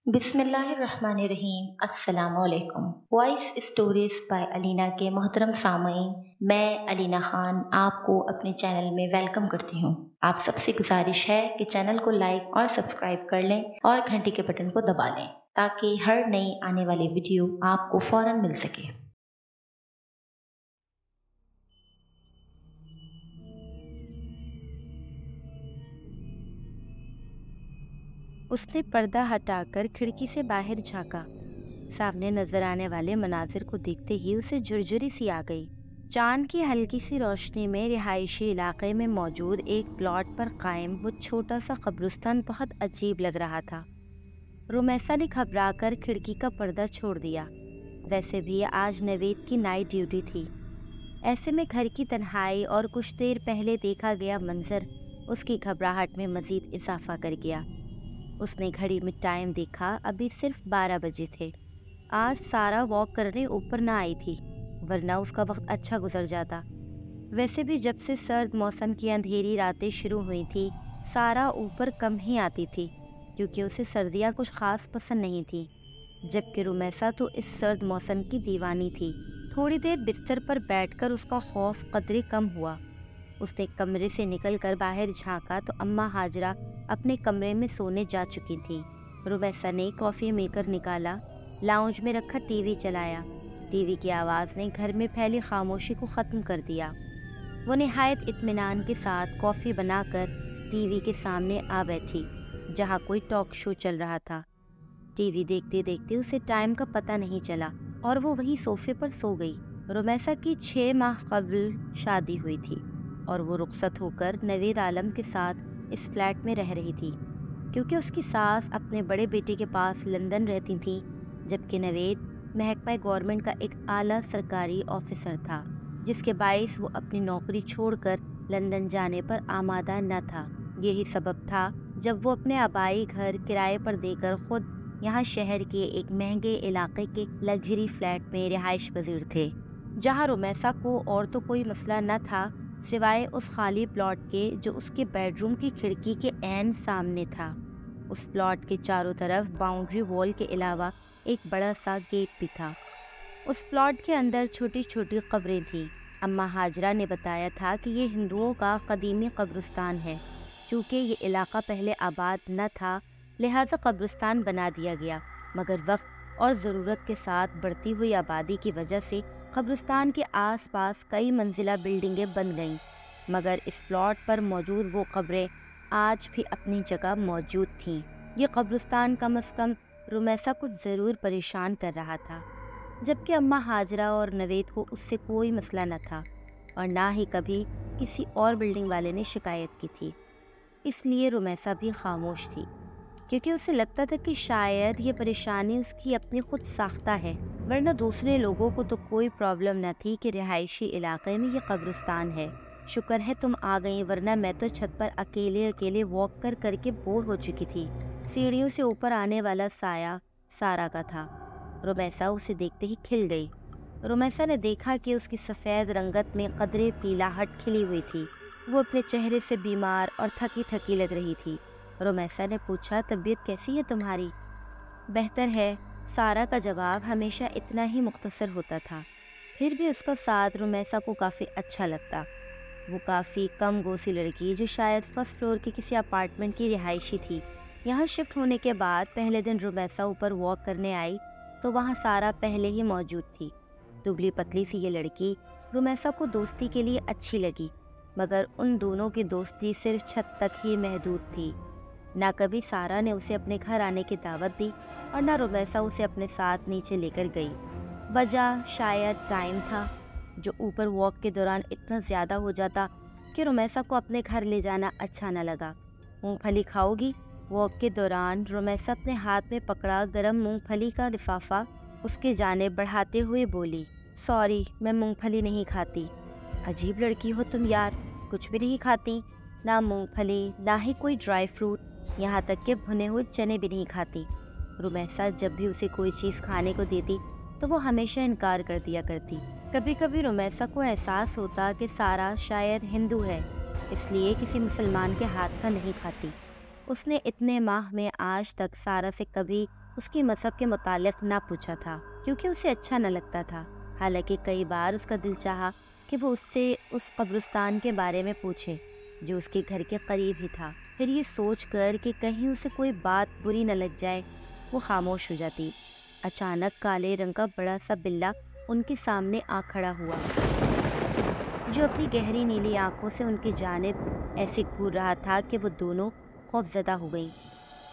بسم اللہ الرحمن الرحیم۔ السلام علیکم۔ وائس اسٹوریز بائی علینا کے محترم سامعین، میں علینا خان آپ کو اپنے چینل میں ویلکم کرتی ہوں۔ آپ سب سے گزارش ہے کہ چینل کو لائک اور سبسکرائب کر لیں اور گھنٹی کے بٹن کو دبا لیں تاکہ ہر نئی آنے والی ویڈیو آپ کو فوراً مل سکے۔ اس نے پردہ ہٹا کر کھڑکی سے باہر جھانکا۔ سامنے نظر آنے والے مناظر کو دیکھتے ہی اسے جھرجھری سی آ گئی۔ چاند کی ہلکی سی روشنی میں رہائشی علاقے میں موجود ایک پلاٹ پر قائم وہ چھوٹا سا قبرستان بہت عجیب لگ رہا تھا۔ رومیسا نے گھبرا کر کھڑکی کا پردہ چھوڑ دیا۔ ویسے بھی آج نوید کی نائٹ ڈیوٹی تھی۔ ایسے میں گھر کی تنہائی اور کچھ دیر پہلے دیکھا گیا منظر اس کی گھبراہٹ میں مزید اضافہ کر گیا۔ اس نے گھڑی میں ٹائم دیکھا، ابھی صرف 12 بجے تھے۔ آج سارا واک کرنے اوپر نہ آئی تھی، ورنہ اس کا وقت اچھا گزر جاتا۔ ویسے بھی جب سے سرد موسم کی اندھیری راتیں شروع ہوئی تھی، سارا اوپر کم ہی آتی تھی کیونکہ اسے سردیاں کچھ خاص پسند نہیں تھیں، جبکہ رومیسا تو اس سرد موسم کی دیوانی تھی۔ تھوڑی دیر بستر پر بیٹھ کر اس کا خوف قدرے کم ہوا۔ اس نے کمرے سے نکل کر باہر جھانکا تو اماں ہاجرہ اپنے کمرے میں سونے جا چکی تھیں۔ رومیسا نے کافی میکر نکالا، لاؤنج میں رکھا ٹی وی چلایا۔ ٹی وی کی آواز نے گھر میں پھیلی خاموشی کو ختم کر دیا۔ وہ نہایت اطمینان کے ساتھ کافی بنا کر ٹی وی کے سامنے آ بیٹھی، جہاں کوئی ٹاک شو چل رہا تھا۔ ٹی وی دیکھتے دیکھتے اسے ٹائم کا پتہ نہیں چلا اور وہ وہیں صوفے پر سو گئی۔ رومیسا کی 6 ماہ قبل شادی ہوئی تھی اور وہ رخصت ہو کر نوید عالم کے ساتھ اس فلیٹ میں رہ رہی تھی، کیونکہ اس کی ساس اپنے بڑے بیٹے کے پاس لندن رہتی تھیں، جبکہ نوید محکمہ گورنمنٹ کا ایک اعلیٰ سرکاری آفیسر تھا، جس کے باعث وہ اپنی نوکری چھوڑ کر لندن جانے پر آمادہ نہ تھا۔ یہی سبب تھا جب وہ اپنے آبائی گھر کرائے پر دے کر خود یہاں شہر کے ایک مہنگے علاقے کے لگژری فلیٹ میں رہائش پذیر تھے، جہاں رومیسا کو اور تو کوئی مسئلہ نہ تھا سوائے اس خالی پلاٹ کے جو اس کے بیڈ روم کی کھڑکی کے عین سامنے تھا۔ اس پلاٹ کے چاروں طرف باؤنڈری وال کے علاوہ ایک بڑا سا گیٹ بھی تھا۔ اس پلاٹ کے اندر چھوٹی چھوٹی قبریں تھیں۔ اماں ہاجرہ نے بتایا تھا کہ یہ ہندوؤں کا قدیمی قبرستان ہے۔ چونکہ یہ علاقہ پہلے آباد نہ تھا، لہذا قبرستان بنا دیا گیا، مگر وقت اور ضرورت کے ساتھ بڑھتی ہوئی آبادی کی وجہ سے قبرستان کے آس پاس کئی منزلہ بلڈنگیں بن گئیں، مگر اس پلاٹ پر موجود وہ قبریں آج بھی اپنی جگہ موجود تھیں۔ یہ قبرستان کم از کم رومیسا کو ضرور پریشان کر رہا تھا، جبکہ اماں ہاجرہ اور نوید کو اس سے کوئی مسئلہ نہ تھا اور نہ ہی کبھی کسی اور بلڈنگ والے نے شکایت کی تھی۔ اس لیے رومیسا بھی خاموش تھی، کیونکہ اسے لگتا تھا کہ شاید یہ پریشانی اس کی اپنی خود ساختہ ہے، ورنہ دوسرے لوگوں کو تو کوئی پرابلم نہ تھی کہ رہائشی علاقے میں یہ قبرستان ہے۔ شکر ہے تم آ گئیں، ورنہ میں تو چھت پر اکیلے واک کر کے بور ہو چکی تھی۔ سیڑھیوں سے اوپر آنے والا سایہ سارا کا تھا۔ رومیسا اسے دیکھتے ہی کھل گئی۔ رومیسا نے دیکھا کہ اس کی سفید رنگت میں قدرے پیلاہٹ کھلی ہوئی تھی۔ وہ اپنے چہرے سے بیمار اور تھکی لگ رہی تھی۔ رومیسا نے پوچھا، طبیعت کیسی ہے تمہاری؟ بہتر ہے، سارا کا جواب ہمیشہ اتنا ہی مختصر ہوتا تھا، پھر بھی اس کا ساتھ رومیسا کو کافی اچھا لگتا۔ وہ کافی کم گوسی لڑکی جو شاید فرسٹ فلور کے کسی اپارٹمنٹ کی رہائشی تھی، یہاں شفٹ ہونے کے بعد پہلے دن رومیسا اوپر واک کرنے آئی تو وہاں سارا پہلے ہی موجود تھی۔ دبلی پتلی سی یہ لڑکی رومیسا کو دوستی کے لیے اچھی لگی، مگر ان دونوں کی دوستی صرف چھت تک ہی محدود تھی۔ نہ کبھی سارا نے اسے اپنے گھر آنے کی دعوت دی اور نہ رومیسا اسے اپنے ساتھ نیچے لے کر گئی۔ وجہ شاید ٹائم تھا، جو اوپر واک کے دوران اتنا زیادہ ہو جاتا کہ رومیسا کو اپنے گھر لے جانا اچھا نہ لگا۔ مونگ پھلی کھاؤ گی؟ واک کے دوران رومیسا اپنے ہاتھ میں پکڑا گرم مونگ پھلی کا لفافہ اس کے جانب بڑھاتے ہوئے بولی، سوری، میں مونگ پھلی نہیں کھاتی۔ عجیب لڑکی ہو تم یار، کچھ بھی نہیں کھاتی؟ نہ مونگ پھلی، نہ ہی کوئی ڈرائی فروٹ، یہاں تک کہ بھنے ہوئے چنے بھی نہیں کھاتی۔ رومیسا جب بھی اسے کوئی چیز کھانے کو دیتی تو وہ ہمیشہ انکار کر دیا کرتی۔ کبھی کبھی رومیسا کو احساس ہوتا کہ سارا شاید ہندو ہے، اس لیے کسی مسلمان کے ہاتھ کا نہیں کھاتی۔ اس نے اتنے ماہ میں آج تک سارا سے کبھی اس کی مذہب کے متعلق نہ پوچھا تھا کیونکہ اسے اچھا نہ لگتا تھا، حالانکہ کئی بار اس کا دل چاہا کہ وہ اس سے اس قبرستان کے بارے میں پوچھے جو اس کے گھر کے قریب ہی تھا۔ پھر یہ سوچ کر کہ کہیں اسے کوئی بات بری نہ لگ جائے وہ خاموش ہو جاتی۔ اچانک کالے رنگ کا بڑا سا بلّا ان کے سامنے آ کھڑا ہوا، جو اپنی گہری نیلی آنکھوں سے ان کی جانب ایسے گھور رہا تھا کہ وہ دونوں خوف زدہ ہو گئیں،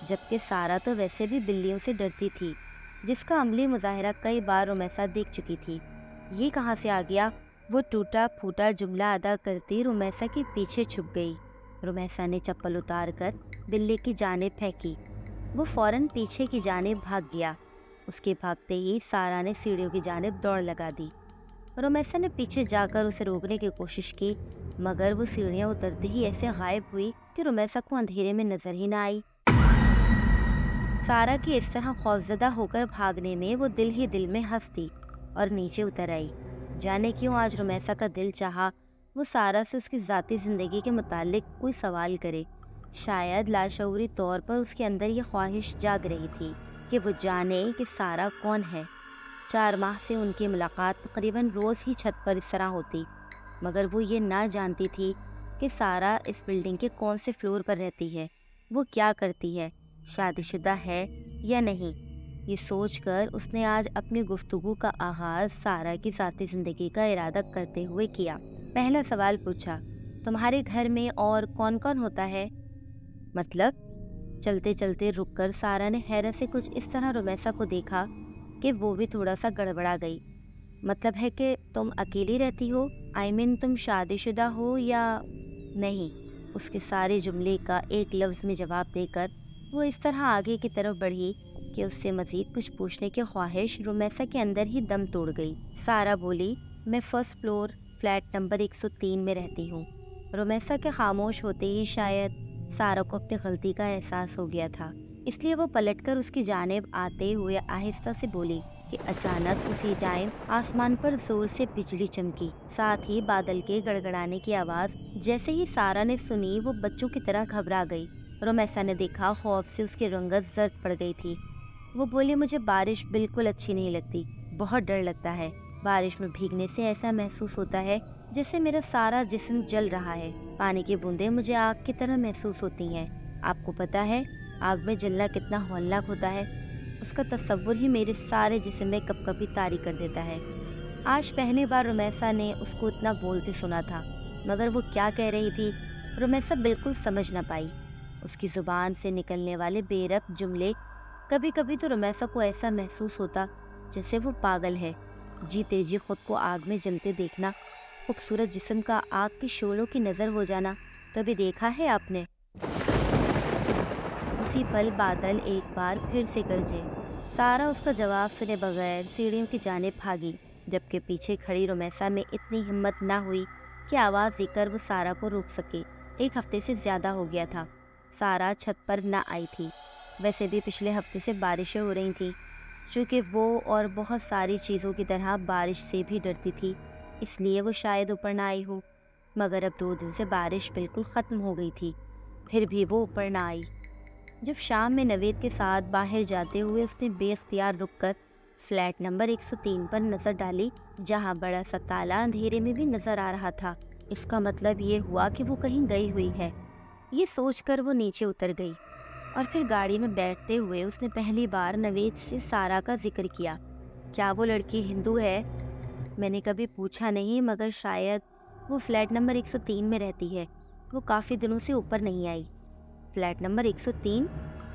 جبکہ سارا تو ویسے بھی بلیوں سے ڈرتی تھی، جس کا عملی مظاہرہ کئی بار رمیسا دیکھ چکی تھی۔ یہ کہاں سے آ گیا؟ وہ ٹوٹا پھوٹا جملہ ادا کرتی رمیسا کے پیچھے چھپ گئی۔ رمیسا نے چپل اتار کر بلے کی جانب پھینکی، وہ فوراً پیچھے کی جانب بھاگ گیا۔ اس کے بھاگتے ہی سارا نے سیڑھیوں کی جانب دوڑ لگا دی۔ رمیسا نے پیچھے جا کر اسے روکنے کی کوشش کی، مگر وہ سیڑھیاں اترتے ہی ایسے غائب ہوئی کہ رمیسا کو اندھیرے میں نظر ہی نہ آئی۔ سارا کی اس طرح خوفزدہ ہو کر بھاگنے میں وہ دل ہی دل میں ہنس دی اور نیچے اتر آئی۔ جانے کیوں آج رمیسا کا دل چاہا وہ سارا سے اس کی ذاتی زندگی کے متعلق کوئی سوال کرے۔ شاید لاشعوری طور پر اس کے اندر یہ خواہش جاگ رہی تھی کہ وہ جانے کہ سارا کون ہے۔ 4 ماہ سے ان کی ملاقات تقریباً روز ہی چھت پر اس طرح ہوتی، مگر وہ یہ نہ جانتی تھی کہ سارا اس بلڈنگ کے کون سے فلور پر رہتی ہے، وہ کیا کرتی ہے، شادی شدہ ہے یا نہیں۔ یہ سوچ کر اس نے آج اپنی گفتگو کا آغاز سارا کی ذاتی زندگی کا ارادہ کرتے ہوئے کیا۔ پہلا سوال پوچھا، تمہارے گھر میں اور کون کون ہوتا ہے؟ مطلب؟ چلتے چلتے رک کر سارا نے حیرت سے کچھ اس طرح رمیسا کو دیکھا کہ وہ بھی تھوڑا سا گڑبڑا گئی۔ مطلب ہے کہ تم اکیلی رہتی ہو؟ تم شادی شدہ ہو یا نہیں؟ اس کے سارے جملے کا ایک لفظ میں جواب دے کر وہ اس طرح آگے کی طرف بڑھی کہ اس سے مزید کچھ پوچھنے کی خواہش رمیسا کے اندر ہی دم توڑ گئی۔ سارا بولی، میں فرسٹ فلور فلیٹ نمبر 103 میں رہتی ہوں۔ رمیسا کے خاموش ہوتے ہی شاید سارا کو اپنی غلطی کا احساس ہو گیا تھا، اس لیے وہ پلٹ کر اس کی جانب آتے ہوئے آہستہ سے بولی کہ اچانک اسی ٹائم آسمان پر زور سے بجلی چمکی، ساتھ ہی بادل کے گڑگڑانے کی آواز۔ جیسے ہی سارا نے سنی وہ بچوں کی طرح گھبرا گئی۔ رمیسا نے دیکھا خوف سے اس کی رنگت زرد پڑ گئی تھی۔ وہ بولی، مجھے بارش بالکل اچھی نہیں لگتی، بہت ڈر لگتا ہے۔ بارش میں بھیگنے سے ایسا محسوس ہوتا ہے جیسے میرا سارا جسم جل رہا ہے۔ پانی کی بوندیں مجھے آگ کی طرح محسوس ہوتی ہیں۔ آپ کو پتہ ہے آگ میں جلنا کتنا ہولناک ہوتا ہے؟ اس کا تصور ہی میرے سارے جسم میں کپ کپی طاری کر دیتا ہے۔ آج پہلی بار رمیسا نے اس کو اتنا بولتے سنا تھا، مگر وہ کیا کہہ رہی تھی رمیسا بالکل سمجھ نہ پائی۔ اس کی زبان سے نکلنے والے بے ربط جملے، کبھی کبھی تو رمیسا کو ایسا محسوس ہوتا جیسے وہ پاگل ہے۔ جیتے جی خود کو آگ میں جلتے دیکھنا، خوبصورت جسم کا آگ کی شعلوں کی نظر ہو جانا، کبھی دیکھا ہے آپ نے؟ اسی پل بادل ایک بار پھر سے گرجے۔ سارا اس کا جواب سنے بغیر سیڑھیوں کی جانب بھاگی، جبکہ پیچھے کھڑی رمیسا میں اتنی ہمت نہ ہوئی کہ آواز دے کر وہ سارا کو روک سکے۔ 1 ہفتے سے زیادہ ہو گیا تھا سارا چھت پر نہ آئی تھی۔ ویسے بھی پچھلے ہفتے سے بارشیں ہو رہی تھیں، چونکہ وہ اور بہت ساری چیزوں کی طرح بارش سے بھی ڈرتی تھی، اس لیے وہ شاید اوپر نہ آئی ہو۔ مگر اب 2 دن سے بارش بالکل ختم ہو گئی تھی، پھر بھی وہ اوپر نہ آئی۔ جب شام میں نوید کے ساتھ باہر جاتے ہوئے اس نے بے اختیار رک کر فلیٹ نمبر 103 پر نظر ڈالی، جہاں بڑا سا تالا اندھیرے میں بھی نظر آ رہا تھا، اس کا مطلب یہ ہوا کہ وہ کہیں گئی ہوئی ہے۔ یہ سوچ کر وہ نیچے اتر گئی اور پھر گاڑی میں بیٹھتے ہوئے اس نے پہلی بار نوید سے سارا کا ذکر کیا۔ کیا وہ لڑکی ہندو ہے؟ میں نے کبھی پوچھا نہیں، مگر شاید وہ فلیٹ نمبر 103 میں رہتی ہے، وہ کافی دنوں سے اوپر نہیں آئی۔ Flat number 103؟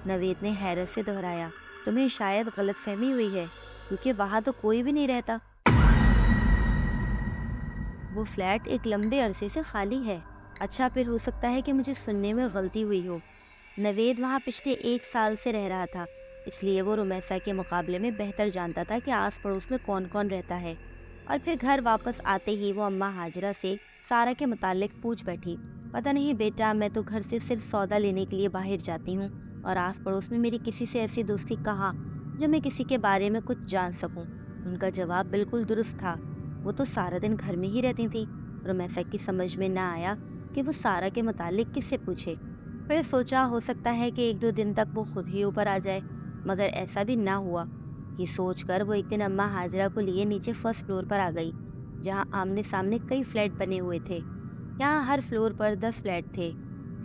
نوید نے حیرت سے دہرایا۔ تمہیں شاید غلط فہمی ہوئی ہے، کیونکہ وہاں تو کوئی بھی نہیں رہتا۔ وہ فلیٹ ایک لمبے عرصے سے خالی ہے۔ اچھا، پھر ہو سکتا ہے کہ مجھے سننے میں غلطی ہوئی ہو۔ نوید وہاں پچھلے 1 سال سے رہ رہا تھا، اس لیے وہ رمیسا کے مقابلے میں بہتر جانتا تھا کہ آس پڑوس میں کون کون رہتا ہے۔ اور پھر گھر واپس آتے ہی وہ اماں ہاجرہ سے سارا کے متعلق پوچھ بیٹھی۔ پتہ نہیں بیٹا، میں تو گھر سے صرف سودا لینے کے لیے باہر جاتی ہوں، اور آس پڑوس میں میری کسی سے ایسی دوستی کہاں جو میں کسی کے بارے میں کچھ جان سکوں۔ ان کا جواب بالکل درست تھا، وہ تو سارا دن گھر میں ہی رہتی تھی۔ رمیسا کی سمجھ میں نہ آیا کہ وہ سارا کے متعلق کس سے پوچھے۔ پھر سوچا ہو سکتا ہے کہ 1-2 دن تک وہ خود ہی اوپر آ جائے۔ مگر ایسا بھی نہ ہوا۔ یہ سوچ کر وہ ایک دن اماں ہاجرہ کو لیے نیچے فرسٹ فلور پر آ گئی، جہاں آمنے سامنے کئی فلیٹ بنے ہوئے تھے۔ یہاں ہر فلور پر 10 فلیٹ تھے۔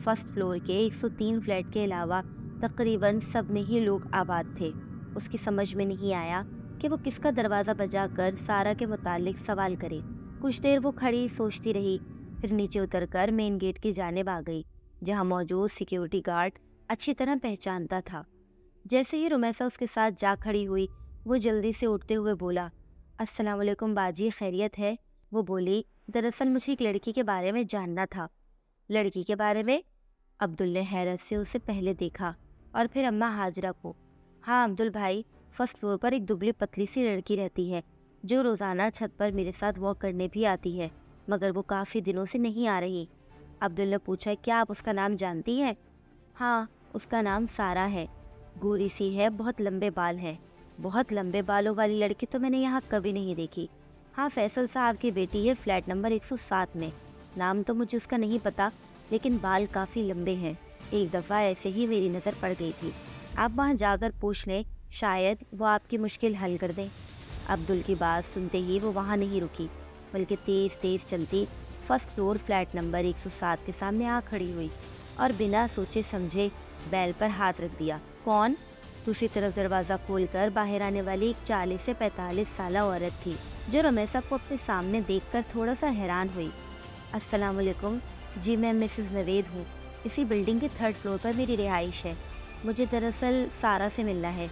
فرسٹ فلور کے 103 فلیٹ کے علاوہ تقریباً سب میں ہی لوگ آباد تھے۔ اس کی سمجھ میں نہیں آیا کہ وہ کس کا دروازہ بجا کر سارا کے متعلق سوال کرے۔ کچھ دیر وہ کھڑی سوچتی رہی، پھر نیچے اتر کر مین گیٹ کی جانب آ گئی، جہاں موجود سیکیورٹی گارڈ اچھی طرح پہچانتا تھا۔ جیسے ہی رمیسا اس کے ساتھ جا کھڑی ہوئی، وہ جلدی سے اٹھتے ہوئے بولا، السلام علیکم باجی، خیریت ہے؟ وہ بولی، دراصل مجھے ایک لڑکی کے بارے میں جاننا تھا۔ لڑکی کے بارے میں؟ عبدل نے حیرت سے اسے پہلے دیکھا اور پھر اماں ہاجرہ کو۔ ہاں عبدل بھائی، فرسٹ فلور پر ایک دبلی پتلی سی لڑکی رہتی ہے جو روزانہ چھت پر میرے ساتھ واک کرنے بھی آتی ہے، مگر وہ کافی دنوں سے نہیں آ رہی۔ عبدل نے پوچھا، کیا آپ اس کا نام جانتی ہیں؟ ہاں، اس کا نام سارا ہے، گوری سی ہے، بہت لمبے بال ہیں۔ بہت لمبے بالوں والی لڑکی تو میں نے یہاں کبھی نہیں دیکھی۔ ہاں، فیصل صاحب کی بیٹی ہے، فلیٹ نمبر 107 میں۔ نام تو مجھے اس کا نہیں پتا، لیکن بال کافی لمبے ہیں۔ ایک دفعہ ایسے ہی میری نظر پڑ گئی تھی۔ آپ وہاں جا کر پوچھ لیں، شاید وہ آپ کی مشکل حل کر دیں۔ عبدل کی بات سنتے ہی وہ وہاں نہیں رکی، بلکہ تیز تیز چلتی فرسٹ فلور فلیٹ نمبر 107 کے سامنے آ کھڑی ہوئی اور بنا سوچے سمجھے بیل پر ہاتھ رکھ دیا۔ کون؟ دوسری طرف دروازہ کھول کر باہر آنے والی ایک 40 سے 45 سالہ عورت تھی، جو رمیسا کو اپنے سامنے دیکھ کر تھوڑا سا حیران ہوئی۔ السلام علیکم، جی میں مسز نوید ہوں، اسی بلڈنگ کے 3rd فلور پر میری رہائش ہے، مجھے دراصل سارا سے ملنا ہے۔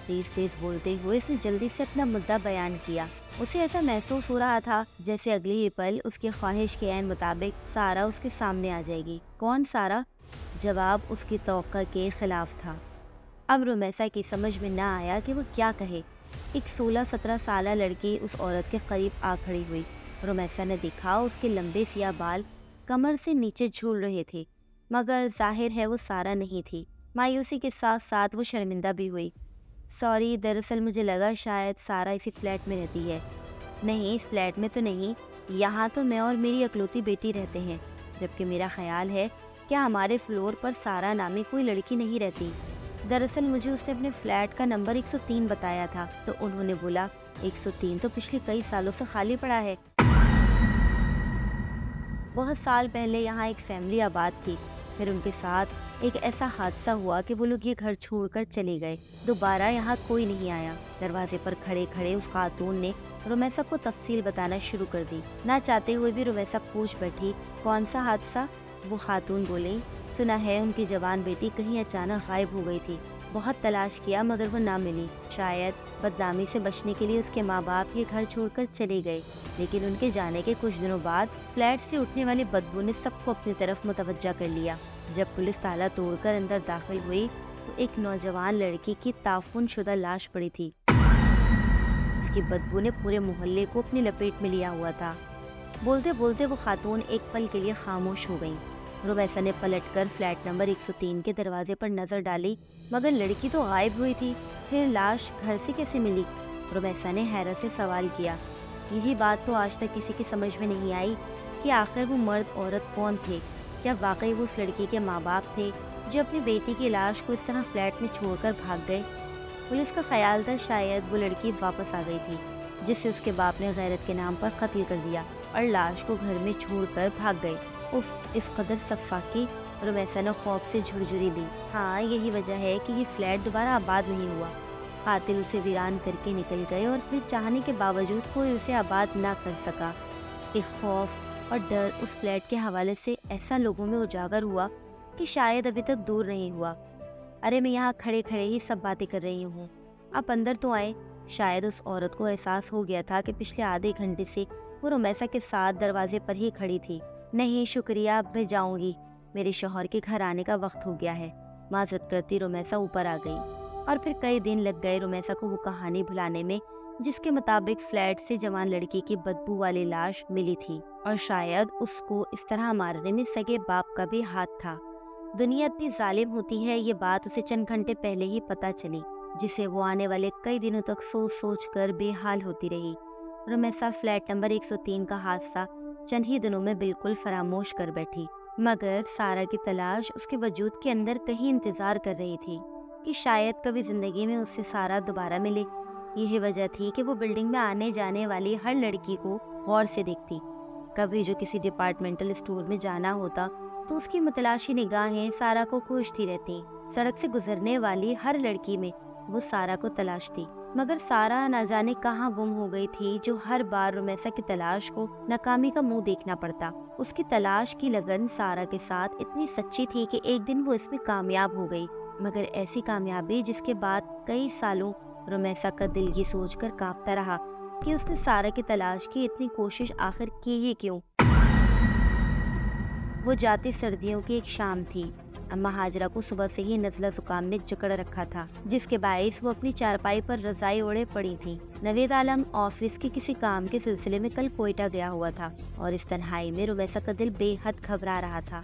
تیز تیز بولتے ہوئے اس نے جلدی سے اپنا مدعا بیان کیا۔ اسے ایسا محسوس ہو رہا تھا جیسے اگلی ہی پل اس کی خواہش کے عین مطابق سارا اس کے سامنے آ جائے گی۔ کون سارا؟ جواب اس کی توقع کے خلاف تھا۔ اب رمیسا کی سمجھ میں نہ آیا کہ وہ کیا کہے۔ ایک 16-17 سالہ لڑکی اس عورت کے قریب آ کھڑی ہوئی۔ رمیسا نے دیکھا اس کے لمبے سیاہ بال کمر سے نیچے جھول رہے تھے، مگر ظاہر ہے وہ سارا نہیں تھی۔ مایوسی کے ساتھ ساتھ وہ شرمندہ بھی ہوئی۔ سوری، دراصل مجھے لگا شاید سارا اسی فلیٹ میں رہتی ہے۔ نہیں، اس فلیٹ میں تو نہیں، یہاں تو میں اور میری اکلوتی بیٹی رہتے ہیں، جبکہ میرا خیال ہے کیا ہمارے فلور پر سارا نامی کوئی لڑکی نہیں رہتی۔ دراصل مجھے اس نے اپنے فلیٹ کا نمبر 103 بتایا تھا، تو انہوں نے بولا 103 تو پچھلے کئی سالوں سے خالی پڑا ہے۔ بہت سال پہلے یہاں ایک فیملی آباد تھی، پھر ان کے ساتھ ایک ایسا حادثہ ہوا کہ وہ لوگ یہ گھر چھوڑ کر چلے گئے، دوبارہ یہاں کوئی نہیں آیا۔ دروازے پر کھڑے کھڑے اس خاتون نے رمیسا کو تفصیل بتانا شروع کر دی۔ نہ چاہتے ہوئے بھی رمیسا پوچھ بیٹھی، کون سا حادثہ؟ وہ خاتون بولی، سنا ہے ان کی جوان بیٹی کہیں اچانک غائب ہو گئی تھی، بہت تلاش کیا مگر وہ نہ ملی۔ شاید بدنامی سے بچنے کے لیے اس کے ماں باپ یہ گھر چھوڑ کر چلے گئے، لیکن ان کے جانے کے کچھ دنوں بعد فلیٹ سے اٹھنے والی بدبو نے سب کو اپنی طرف متوجہ کر لیا۔ جب پولیس تالا توڑ کر اندر داخل ہوئی تو ایک نوجوان لڑکی کی تعفن شدہ لاش پڑی تھی۔ اس کی بدبو نے پورے محلے کو اپنی لپیٹ میں لیا ہوا تھا۔ بولتے بولتے وہ خاتون ایک پل کے لیے خاموش ہو گئیں۔ رمیسا نے پلٹ کر فلیٹ نمبر 103 کے دروازے پر نظر ڈالی، مگر لڑکی تو غائب ہوئی تھی، پھر لاش گھر سے کیسے ملی؟ رمیسا نے حیرت سے سوال کیا۔ یہی بات تو آج تک کسی کی سمجھ میں نہیں آئی کہ آخر وہ مرد عورت کون تھے۔ کیا واقعی وہ اس لڑکی کے ماں باپ تھے جو اپنی بیٹی کی لاش کو اس طرح فلیٹ میں چھوڑ کر بھاگ گئے؟ پولیس کا خیال تھا شاید وہ لڑکی واپس آ گئی تھی، جس سے اس کے باپ نے غیرت کے نام پر قتل کر دیا اور لاش کو گھر میں چھوڑ کر بھاگ گئے۔ اف، اس قدر صفاقی! رمیسا نے خوف سے جھرجھری دی۔ ہاں، یہی وجہ ہے کہ یہ فلیٹ دوبارہ آباد نہیں ہوا۔ قاتل اسے ویران کر کے نکل گئے اور پھر چاہنے کے باوجود کوئی اسے آباد نہ کر سکا۔ ایک خوف اور ڈر اس فلیٹ کے حوالے سے ایسا لوگوں میں اجاگر ہوا کہ شاید ابھی تک دور نہیں ہوا۔ ارے میں یہاں کھڑے کھڑے ہی سب باتیں کر رہی ہوں، آپ اندر تو آئیں۔ شاید اس عورت کو احساس ہو گیا تھا کہ پچھلے آدھے گھنٹے سے وہ رمیسا کے ساتھ دروازے پر ہی کھڑی تھی۔ نہیں شکریہ، اب میں جاؤں گی، میرے شوہر کے گھر آنے کا وقت ہو گیا ہے۔ معذرت کرتی رمیسا اوپر آ گئی، اور پھر کئی دن لگ گئے رمیسا کو وہ کہانی بھلانے میں جس کے مطابق فلیٹ سے جوان لڑکی کی بدبو والی لاش ملی تھی، اور شاید اس کو اس طرح مارنے میں سگے باپ کا بھی ہاتھ تھا۔ دنیا اتنی ظالم ہوتی ہے، یہ بات اسے چند گھنٹے پہلے ہی پتہ چلی، جسے وہ آنے والے کئی دنوں تک سوچ سوچ کر بے حال ہوتی رہی۔ رمیسا فلیٹ نمبر 103 کا حادثہ چند ہی دنوں میں بالکل فراموش کر بیٹھی، مگر سارا کی تلاش اس کے وجود کے اندر کہیں انتظار کر رہی تھی۔ کہ شاید کبھی زندگی میں اس سے سارا دوبارہ ملے۔ یہی وجہ تھی کہ وہ بلڈنگ میں آنے جانے والی ہر لڑکی کو غور سے دیکھتی۔ کبھی جو کسی ڈپارٹمنٹل اسٹور میں جانا ہوتا تو اس کی متلاشی نگاہیں سارا کو کھوجتی رہتی۔ سڑک سے گزرنے والی ہر لڑکی میں وہ سارا کو تلاشتی، مگر سارا نہ جانے کہاں گم ہو گئی تھی، جو ہر بار رمیسا کی تلاش کو ناکامی کا منہ دیکھنا پڑتا۔ اس کی تلاش کی لگن سارا کے ساتھ اتنی سچی تھی کہ ایک دن وہ اس میں کامیاب ہو گئی، مگر ایسی کامیابی جس کے بعد کئی سالوں رمیسا کا دل یہ سوچ کر کانپتا رہا کہ اس نے سارا کی تلاش کی اتنی کوشش آخر کی ہی کیوں۔ وہ جاتی سردیوں کی ایک شام تھی۔ اماں ہاجرہ کو صبح سے ہی نزلہ زکام نے جکڑ رکھا تھا، جس کے باعث وہ اپنی چارپائی پر رضائی اوڑھے پڑی تھی۔ نوید عالم آفس کے کسی کام کے سلسلے میں کل کوئٹہ گیا ہوا تھا اور اس تنہائی میں رمیسا کا دل بے حد گھبرا رہا تھا۔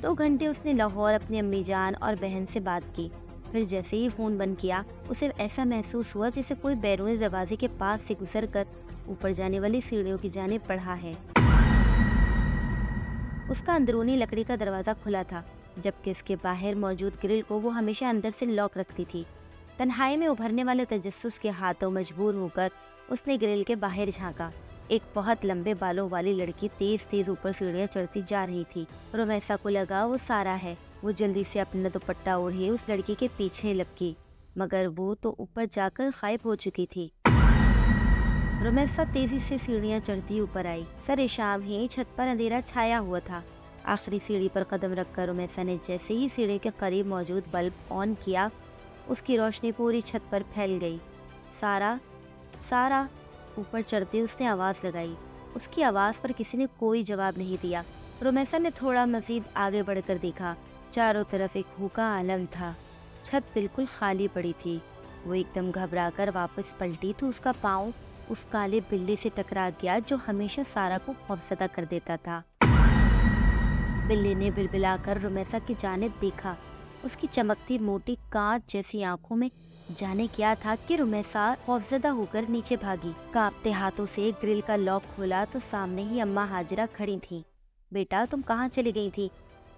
2 گھنٹے اس نے لاہور اپنی امی جان اور بہن سے بات کی، پھر جیسے ہی فون بند کیا اسے ایسا محسوس ہوا جیسے کوئی بیرون دروازے کے پاس سے گزر کر اوپر جانے والی سیڑھیوں کی جانب بڑھا ہے۔ اس کا اندرونی لکڑی کا دروازہ کھلا تھا، جبکہ اس کے باہر موجود گرل کو وہ ہمیشہ اندر سے لاک رکھتی تھی۔ تنہائی میں ابھرنے والے تجسس کے ہاتھوں مجبور ہو کر اس نے گرل کے باہر جھانکا۔ ایک بہت لمبے بالوں والی لڑکی تیز تیز اوپر سیڑھیاں چڑھتی جا رہی تھی۔ رمیسا کو لگا وہ سارا ہے۔ وہ جلدی سے اپنا دوپٹہ اوڑھے اس لڑکی کے پیچھے لپکی، مگر وہ تو اوپر جا کر غائب ہو چکی تھی۔ رمیسا تیزی سے سیڑھیاں چڑھتی اوپر آئی۔ سر شام ہی چھت پر اندھیرا چھایا ہوا تھا۔ آخری سیڑھی پر قدم رکھ کر رمیسا نے جیسے ہی سیڑھی کے قریب موجود بلب آن کیا، اس کی روشنی پوری چھت پر پھیل گئی۔ سارا، سارا! اوپر چڑھتے اس نے آواز لگائی۔ اس کی آواز پر کسی نے کوئی جواب نہیں دیا۔ رمیسا نے تھوڑا مزید آگے بڑھ کر دیکھا۔ چاروں طرف ایک ہوکا عالم تھا۔ چھت بالکل خالی پڑی تھی۔ وہ ایک دم گھبرا کر واپس پلٹی تو اس کا پاؤں اس کالے بلے سے ٹکرا گیا جو ہمیشہ سارا کو خوفزدہ کر دیتا تھا۔ بلے نے بلبلا کر رمیسا کی جانب دیکھا۔ اس کی چمکتی موٹی کانچ جیسی آنکھوں میں جانے کیا تھا کہ رمیسا خوفزدہ ہو کر نیچے بھاگی۔ کانپتے ہاتھوں سے گرل کا لاک کھولا تو سامنے ہی اماں ہاجرہ کھڑی تھیں۔ بیٹا تم کہاں چلی گئی تھی؟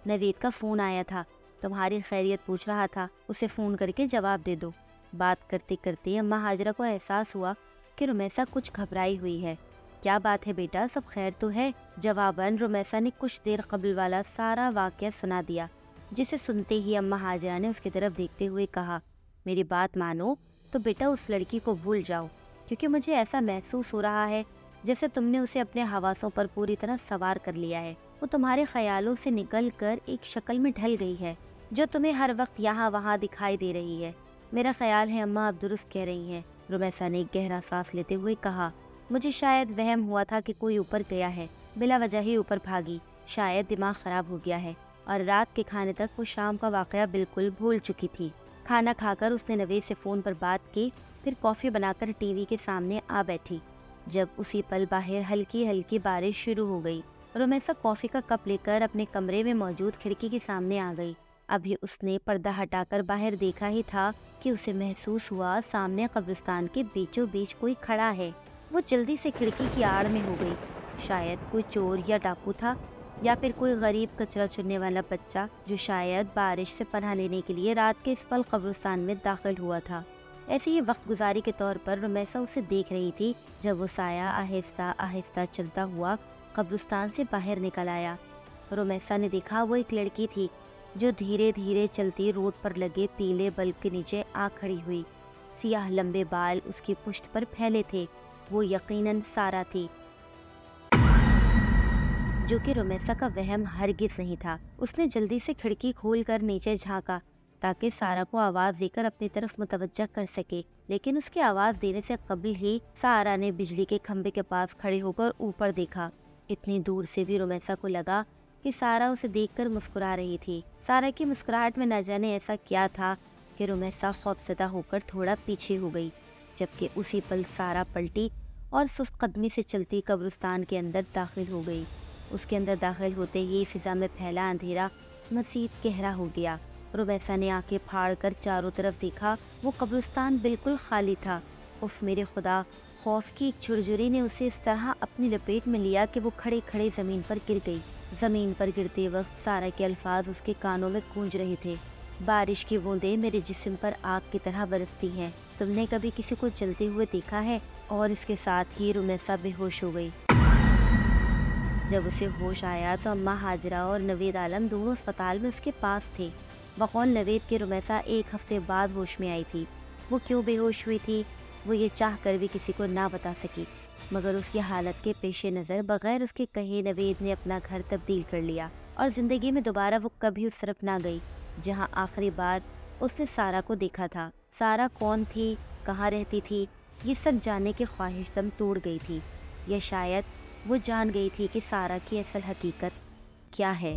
نوید کا فون آیا تھا، تمہاری خیریت پوچھ رہا تھا، اسے فون کر کے جواب دے دو۔ بات کرتے کرتے اماں ہاجرہ کو احساس ہوا کہ رمیسا کچھ گھبرائی ہوئی ہے۔ کیا بات ہے بیٹا، سب خیر تو ہے؟ جواباً رمیسا نے کچھ دیر قبل والا سارا واقعہ سنا دیا، جسے سنتے ہی اماں ہاجرہ نے اس کی طرف دیکھتے ہوئے کہا، میری بات مانو تو بیٹا اس لڑکی کو بھول جاؤ، کیونکہ مجھے ایسا محسوس ہو رہا ہے جیسے تم نے اسے اپنے حواسوں پر پوری طرح سوار کر لیا ہے۔ وہ تمہارے خیالوں سے نکل کر ایک شکل میں ڈھل گئی ہے جو تمہیں ہر وقت یہاں وہاں دکھائی دے رہی ہے۔ میرا خیال ہے اماں آپ درست کہہ رہی ہیں، رمیسا نے ایک گہرا سانس لیتے ہوئے کہا۔ مجھے شاید وہم ہوا تھا کہ کوئی اوپر گیا ہے، بلا وجہ ہی اوپر بھاگی، شاید دماغ خراب ہو گیا ہے، اور رات کے کھانے تک وہ شام کا واقعہ بالکل بھول چکی تھی۔ کھانا کھا کر اس نے نوید سے فون پر بات کی، پھر کافی بنا کر ٹی وی کے سامنے آ بیٹھی۔ جب اسی پل باہر ہلکی ہلکی بارش شروع ہو گئی، رمیسا کافی کا کپ لے کر اپنے کمرے میں موجود کھڑکی کے سامنے آ گئی۔ ابھی اس نے پردہ ہٹا کر باہر دیکھا ہی تھا کہ اسے محسوس ہوا سامنے قبرستان کے بیچوں بیچ کوئی کھڑا ہے۔ وہ جلدی سے کھڑکی کی آڑ میں ہو گئی۔ شاید کوئی چور یا ڈاکو تھا، یا پھر کوئی غریب کچرا چننے والا بچہ جو شاید بارش سے پناہ لینے کے لیے رات کے اس پل قبرستان میں داخل ہوا تھا۔ ایسے ہی وقت گزاری کے طور پر رمیسا اسے دیکھ رہی تھی جب وہ سایہ آہستہ آہستہ چلتا ہوا قبرستان سے باہر نکل آیا۔ رمیسا نے دیکھا وہ ایک لڑکی تھی جو دھیرے دھیرے چلتی روڈ پر لگے پیلے بلب کے نیچے آ کھڑی ہوئی۔ سیاہ لمبے بال اس کی پشت پر پھیلے تھے۔ وہ یقیناً سارا تھی، جو کہ رمیسا کا وہم ہرگز نہیں تھا۔ اس نے جلدی سے کھڑکی کھول کر نیچے جھانکا تاکہ سارا کو آواز دے کر اپنی طرف متوجہ کر سکے، لیکن اس کی آواز دینے سے قبل ہی سارا نے بجلی کے کھمبے کے پاس کھڑے ہو کر اوپر دیکھا۔ اتنی دور سے بھی رمیسا کو لگا کہ سارا اسے دیکھ کر مسکرا رہی تھی۔ سارا کی مسکراہٹ میں نہ جانے ایسا کیا تھا کہ رمیسا خوفزدہ ہو کر تھوڑا پیچھے ہو گئی، جبکہ اسی پل سارا پلٹی اور سست قدمی سے چلتی قبرستان کے اندر داخل ہو گئی۔ اس کے اندر داخل ہوتے ہی فضا میں پھیلا اندھیرا مزید گہرا ہو گیا۔ رمیسا نے آنکھیں پھاڑ کر چاروں طرف دیکھا، وہ قبرستان بالکل خالی تھا۔ اف میرے خدا! خوف کی ایک جھرجھری نے اسے اس طرح اپنی لپیٹ میں لیا کہ وہ کھڑے کھڑے زمین پر گر گئی۔ زمین پر گرتے وقت سارا کے الفاظ اس کے کانوں میں گونج رہے تھے، بارش کی بوندیں میرے جسم پر آگ کی طرح برستی ہیں۔ تم نے کبھی کسی کو جلتے ہوئے دیکھا ہے؟ اور اس کے ساتھ ہی رمیسا بے ہوش ہو گئی۔ جب اسے ہوش آیا تو اماں ہاجرہ اور نوید عالم دونوں اسپتال میں اس کے پاس تھے۔ بقول نوید کے رمیسا 1 ہفتے بعد ہوش میں آئی تھی۔ وہ کیوں بے ہوش ہوئی تھی وہ یہ چاہ کر بھی کسی کو نہ بتا سکی، مگر اس کی حالت کے پیش نظر بغیر اس کے کہے نوید نے اپنا گھر تبدیل کر لیا اور زندگی میں دوبارہ وہ کبھی اس طرف نہ گئی جہاں آخری بار اس نے سارا کو دیکھا تھا۔ سارا کون تھی، کہاں رہتی تھی، یہ سب جاننے کی خواہش دم توڑ گئی تھی، یا شاید وہ جان گئی تھی کہ سارا کی اصل حقیقت کیا ہے۔